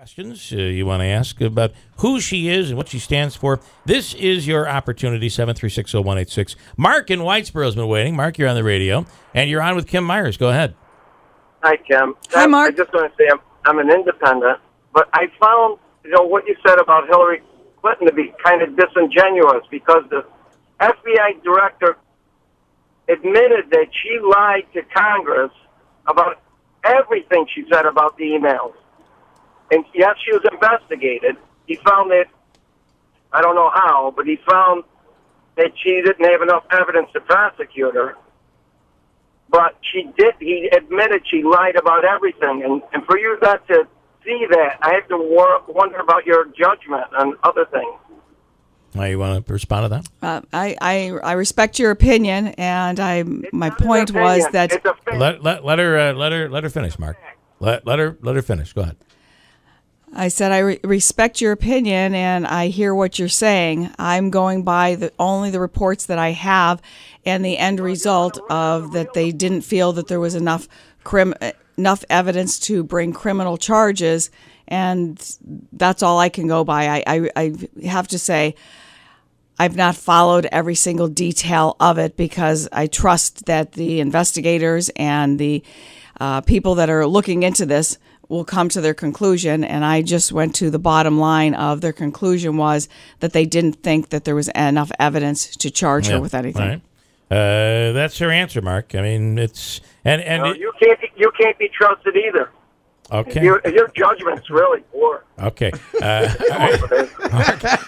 Questions you want to ask about who she is and what she stands for, this is your opportunity. 7360186. Mark in Whitesboro has been waiting. Mark, you're on the radio, and you're on with Kim Myers. Go ahead. Hi, Kim. Hi, Mark. I just want to say I'm an independent, but I found what you said about Hillary Clinton to be kind of disingenuous, because the FBI director admitted that she lied to Congress about everything she said about the emails. And yes, she was investigated. He found that, I don't know how, but he found that she didn't have enough evidence to prosecute her. But he admitted she lied about everything. And for you not to see that, I have to wonder about your judgment on other things. You want to respond to that? I respect your opinion, and my point was that let her finish, Mark. Let her finish. Go ahead. I said I respect your opinion, and I hear what you're saying. I'm going by only the reports that I have, and the end result of that they didn't feel that there was enough evidence to bring criminal charges, and that's all I can go by. I have to say, I've not followed every single detail of it, because I trust that the investigators and the people that are looking into this will come to their conclusion, and I just went to the bottom line of their conclusion was that they didn't think that there was enough evidence to charge her with anything. Right. That's her answer, Mark. I mean, it's no, you can't be trusted either. Okay. Your judgment's really poor. Okay. Mark, I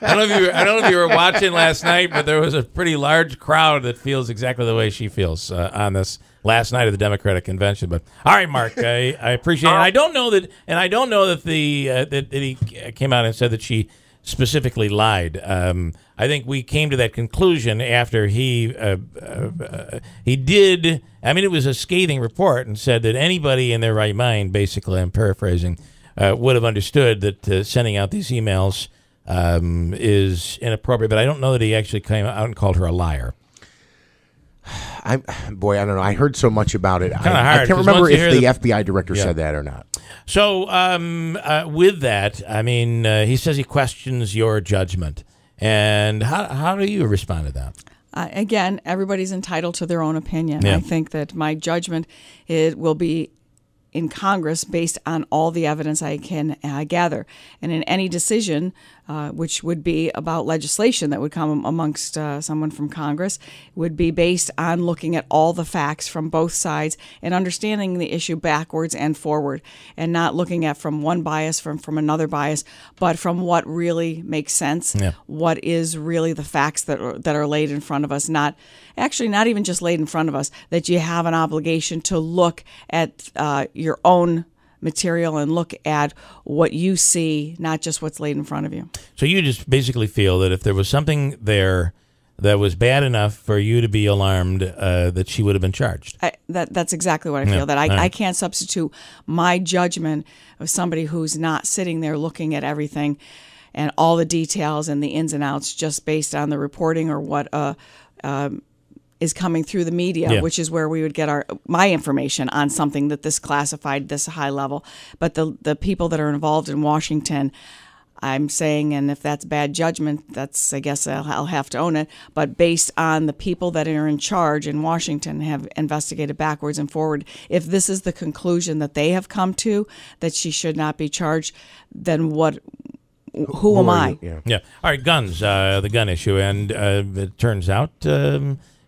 don't know if you were watching last night, but there was a pretty large crowd that feels exactly the way she feels on this last night of the Democratic convention. But all right, Mark, I appreciate it. I don't know that that he came out and said that she specifically lied. I think we came to that conclusion after he did. I mean, it was a scathing report, and said that anybody in their right mind, basically, I'm paraphrasing, would have understood that sending out these emails is inappropriate. But I don't know that he actually came out and called her a liar. I don't know. I heard so much about it. I can't remember if the FBI director said that or not. So with that, I mean, he says he questions your judgment. And how do you respond to that? Again, everybody's entitled to their own opinion. Yeah. I think that my judgment will be in Congress based on all the evidence I can gather. And in any decision, which would be about legislation that would come amongst someone from Congress, would be based on looking at all the facts from both sides and understanding the issue backwards and forward, and not looking at from one bias from another bias, but from what really makes sense, what is really the facts that are laid in front of us, not even just laid in front of us, that you have an obligation to look at your own material and look at what you see, not just what's laid in front of you. So you just basically feel that if there was something there that was bad enough for you to be alarmed, that she would have been charged. That's exactly what I feel, that I can't substitute my judgment of somebody who's not sitting there looking at everything and all the details and the ins and outs just based on the reporting or what is coming through the media, which is where we would get my information on something that this classified, this high level. But the people that are involved in Washington, I'm saying, and if that's bad judgment, I guess I'll have to own it. But based on the people that are in charge in Washington, have investigated backwards and forward, if this is the conclusion that they have come to, that she should not be charged, then who am I? Yeah. All right, guns, the gun issue. And it turns out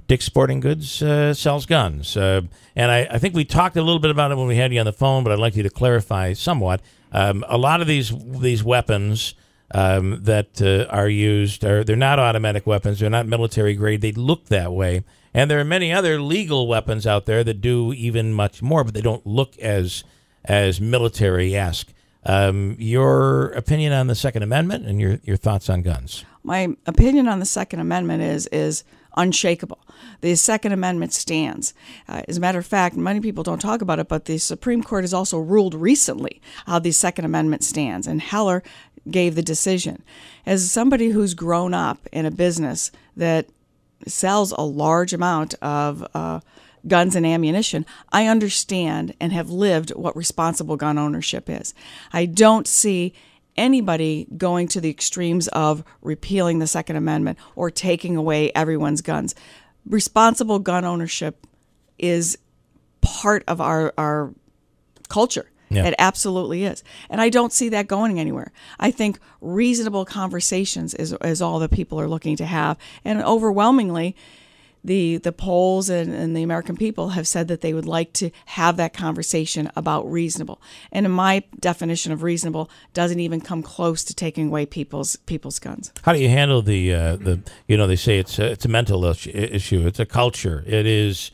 Dick's Sporting Goods sells guns. And I think we talked a little bit about it when we had you on the phone, but I'd like you to clarify somewhat. A lot of these weapons that are used, they're not automatic weapons. They're not military grade. They look that way. And there are many other legal weapons out there that do even much more, but they don't look as military-esque. Your opinion on the Second Amendment and your thoughts on guns? My opinion on the Second Amendment is unshakable. The Second Amendment stands. As a matter of fact, many people don't talk about it, but the Supreme Court has also ruled recently how the Second Amendment stands, and Heller gave the decision. As somebody who's grown up in a business that sells a large amount of guns and ammunition, I understand and have lived what responsible gun ownership is. I don't see anybody going to the extremes of repealing the Second Amendment or taking away everyone's guns. Responsible gun ownership is part of our culture. Yeah. It absolutely is. And I don't see that going anywhere. I think reasonable conversations is all that people are looking to have. And overwhelmingly, the polls and the American people have said that they would like to have that conversation about reasonable. And in my definition of reasonable, doesn't even come close to taking away people's guns. How do you handle the they say it's a mental issue. It's a culture. It is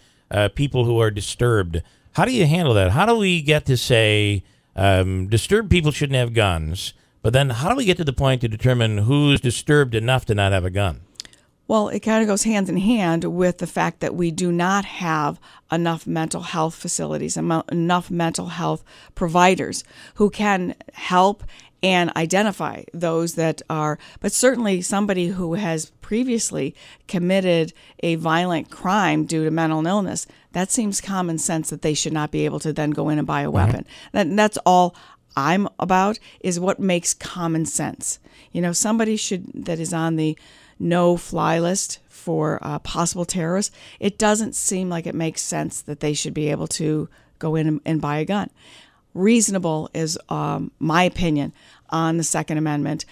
people who are disturbed. How do you handle that? How do we get to say disturbed people shouldn't have guns, but then how do we get to the point to determine who's disturbed enough to not have a gun? Well, it kind of goes hand in hand with the fact that we do not have enough mental health facilities, enough mental health providers who can help and identify those that are, but certainly somebody who has previously committed a violent crime due to mental illness, that seems common sense that they should not be able to then go in and buy a weapon. That's all I'm about, is what makes common sense. Somebody that is on the no-fly list for possible terrorists, it doesn't seem like it makes sense that they should be able to go in and buy a gun. Reasonable is my opinion on the Second Amendment,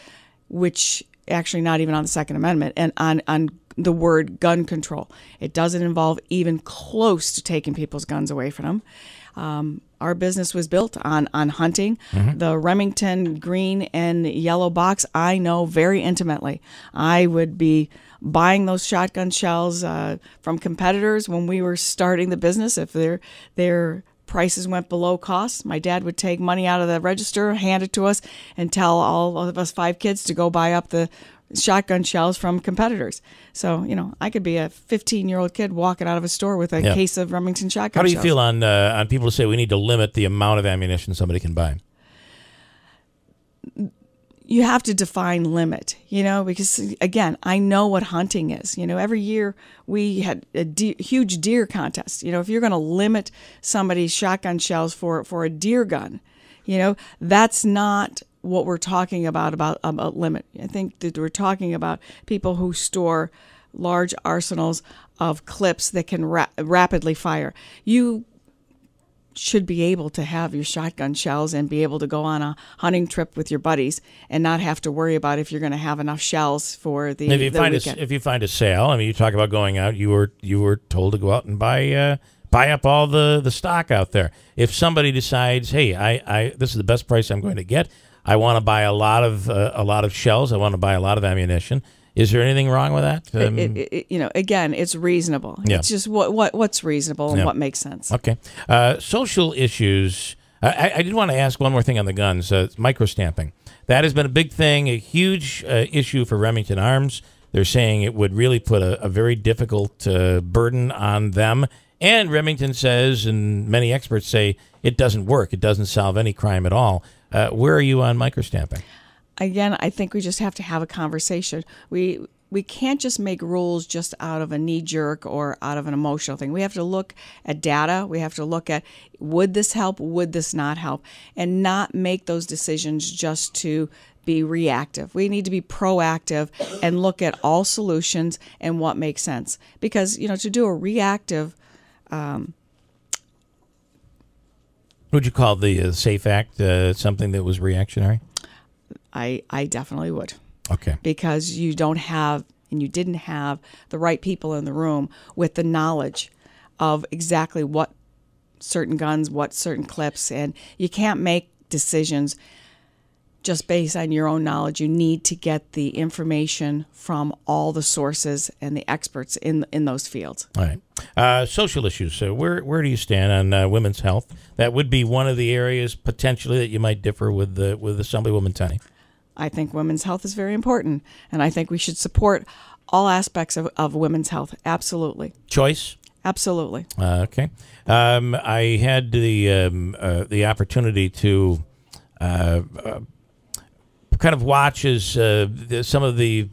which actually not even on the Second Amendment, and on the word gun control. It doesn't involve even close to taking people's guns away from them. Our business was built on hunting. The Remington green and yellow box I know very intimately. I would be buying those shotgun shells from competitors when we were starting the business. If their prices went below cost, my dad would take money out of the register, hand it to us, and tell all of us 5 kids to go buy up the shotgun shells from competitors. So, I could be a 15-year-old kid walking out of a store with a case of Remington shotgun shells. How do you feel on people who say we need to limit the amount of ammunition somebody can buy? You have to define limit, because, again, I know what hunting is. Every year we had a huge deer contest. If you're going to limit somebody's shotgun shells for a deer gun, that's not what we're talking about limit. I think that we're talking about people who store large arsenals of clips that can rapidly fire. You should be able to have your shotgun shells and be able to go on a hunting trip with your buddies and not have to worry about if you're going to have enough shells for the weekend. If you find a sale, you talk about going out, you were told to go out and buy up all the stock out there. If somebody decides, hey, I this is the best price I'm going to get, I want to buy a lot of shells, I want to buy a lot of ammunition. Is there anything wrong with that? Again, it's reasonable. Yeah. It's just what's reasonable and what makes sense. Okay. Social issues. I did want to ask one more thing on the guns. Microstamping. That has been a big thing, a huge issue for Remington Arms. They're saying it would really put a very difficult burden on them. And Remington says, and many experts say, it doesn't work. It doesn't solve any crime at all. Where are you on microstamping? Again, I think we just have to have a conversation. We can't just make rules just out of a knee-jerk or out of an emotional thing. We have to look at data. We have to look at, would this help, would this not help, and not make those decisions just to be reactive. We need to be proactive and look at all solutions and what makes sense. Because, to do a reactive... Would you call the SAFE Act something that was reactionary? I definitely would. Okay. Because you don't have, and you didn't have the right people in the room with the knowledge of exactly what certain guns, what certain clips, and you can't make decisions just based on your own knowledge. You need to get the information from all the sources and the experts in those fields. All right. Social issues. So where do you stand on women's health? That would be one of the areas potentially that you might differ with Assemblywoman Tenney. I think women's health is very important, and I think we should support all aspects of women's health. Absolutely. Choice? Absolutely. Okay. I had the opportunity to kind of watch as some of the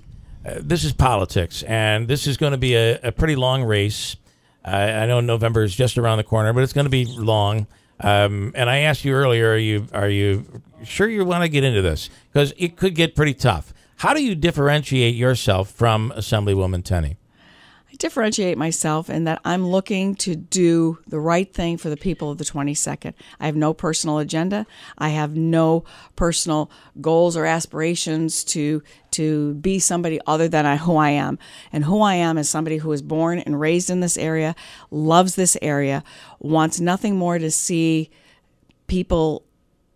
this is politics, and this is going to be a pretty long race. I know November is just around the corner, but it's going to be long. And I asked you earlier, are you sure you want to get into this? Because it could get pretty tough. How do you differentiate yourself from Assemblywoman Tenney? I differentiate myself in that I'm looking to do the right thing for the people of the 22nd. I have no personal agenda. I have no personal goals or aspirations to be somebody other than who I am. And who I am is somebody who was born and raised in this area, loves this area, wants nothing more to see people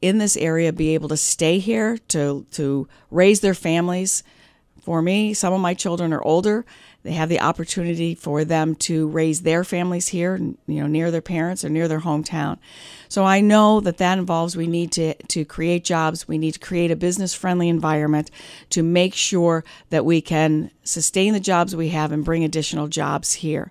in this area be able to stay here, to raise their families. For me, some of my children are older. They have the opportunity for them to raise their families here, near their parents or near their hometown. So I know that involves we need to create jobs. We need to create a business-friendly environment to make sure that we can sustain the jobs we have and bring additional jobs here.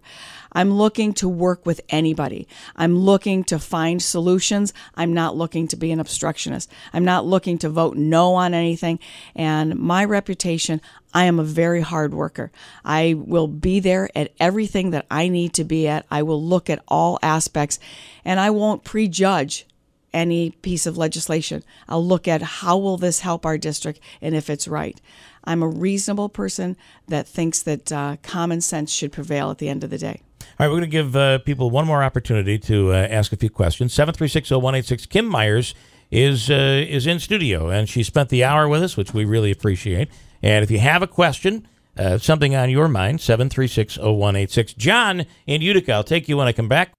I'm looking to work with anybody. I'm looking to find solutions. I'm not looking to be an obstructionist. I'm not looking to vote no on anything. And my reputation, I am a very hard worker. I will be there at everything that I need to be at. I will look at all aspects, and I won't prejudge any piece of legislation. I'll look at how will this help our district and if it's right. I'm a reasonable person that thinks that common sense should prevail at the end of the day. All right, we're going to give people one more opportunity to ask a few questions. 736-0186. Kim Myers is in studio, and she spent the hour with us, which we really appreciate. And if you have a question, something on your mind, 736-0186. John in Utica, I'll take you when I come back.